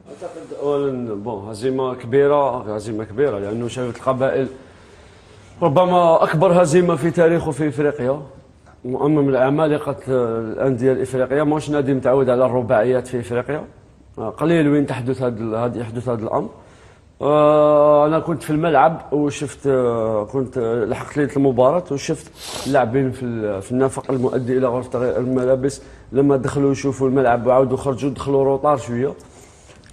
اعتقد اولا هزيمه كبيره لانه شبيبه القبائل ربما اكبر هزيمه في تاريخه في افريقيا، مؤمم العمالقه الانديه الافريقيه. ماهوش نادي متعود على الرباعيات في افريقيا، قليل وين يحدث هذا الامر. انا كنت في الملعب وشفت، كنت لحقت ليله المباراه وشفت اللاعبين في النفق المؤدي الى غرفه الملابس لما دخلوا يشوفوا الملعب وعاودوا خرجوا دخلوا روطار شويه.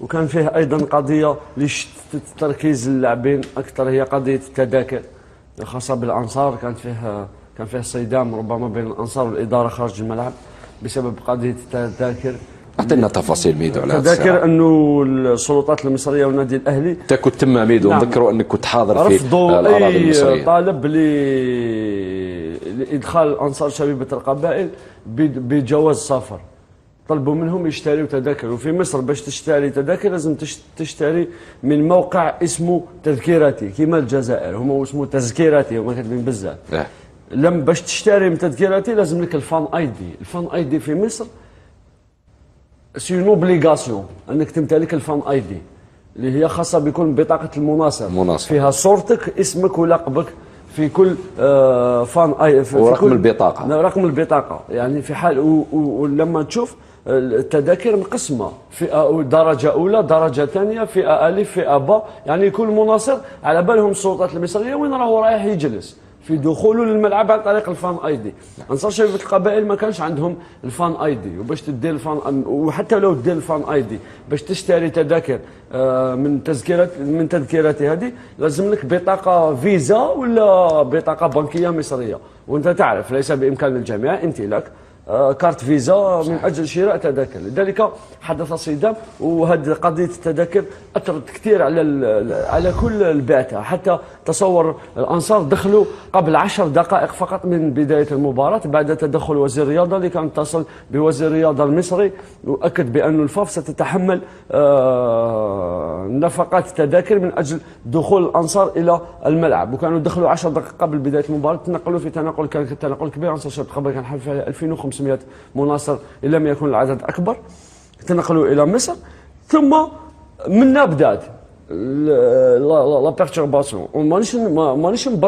وكان فيه ايضا قضيه لشتت تركيز اللاعبين اكثر، هي قضيه التذاكر خاصه بالانصار. كان فيه صدام ربما بين الانصار والاداره خارج الملعب بسبب قضيه التذاكر. اعطينا تفاصيل ميدو على هذا. تذاكر انه السلطات المصريه والنادي الاهلي انت كنت تما ميدو، نعم. نذكروا انك كنت حاضر في رفضوا الاراضي المصريه. طالب لادخال انصار شبيبه القبائل بجواز سفر. طلبوا منهم يشتروا تذاكر، وفي مصر باش تشتري تذاكر لازم تشتري من موقع اسمه تذكيرتي كيما الجزائر، هما اسمه تذكيرتي، هما كاتبين بزاف. لما باش تشتري من تذكيرتي لازم لك الفان اي دي. الفان اي دي في مصر سي اون اوبليغاسيون انك تمتلك الفان اي دي اللي هي خاصه بكل بطاقه المناصر فيها صورتك اسمك ولقبك في كل فان اي في ورقم كل البطاقه، رقم البطاقه. يعني في حال ولما تشوف التذاكر مقسمه فئه درجه اولى، درجه ثانيه، فئه الف، فئه باء. يعني كل مناصر على بالهم السلطات المصريه وين راهو رايح يجلس في دخوله للملعب عن طريق الفان اي دي. انصار شبيبه القبائل ما كانش عندهم الفان اي دي، وباش تدير الفان، وحتى لو دير الفان اي دي باش تشتري تذاكر من تذكيرتي هذه لازم لك بطاقه فيزا ولا بطاقه بنكيه مصريه. وانت تعرف ليس بامكان الجميع امتلاك كارت فيزا من اجل شراء تذاكر. لذلك حدث صدام، وهذه قضيه التذاكر اثرت كثير على كل البعثه. حتى تصور الانصار دخلوا قبل 10 دقائق فقط من بدايه المباراه بعد تدخل وزير الرياضه اللي كان اتصل بوزير الرياضه المصري واكد بان الفاف ستتحمل نفقات التذاكر من اجل دخول الانصار الى الملعب. وكانوا دخلوا 10 دقائق قبل بدايه المباراه، تنقلوا في تنقل، كان تنقل كبير. انصار شبيبه القبائل كان حوالي 2500 مناصر ان لم يكن العدد اكبر، تنقلوا الى مصر. ثم منا بدات لا بيرتورباسيون.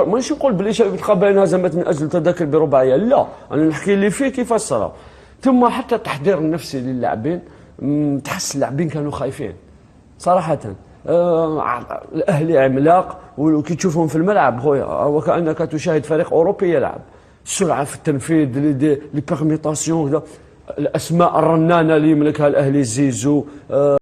مانيش نقول بلي شبيبه القبائل هزمت من اجل التذاكر برباعيه، لا، انا نحكي اللي فيه كيف فسرها. ثم حتى التحضير النفسي للاعبين، تحس اللاعبين كانوا خايفين صراحه. الاهلي عملاق وكي تشوفهم في الملعب خويا وكانك تشاهد فريق اوروبي يلعب. السرعه في التنفيذ، لي بيرميتاسيون، الاسماء الرنانه اللي يملكها الاهلي، زيزو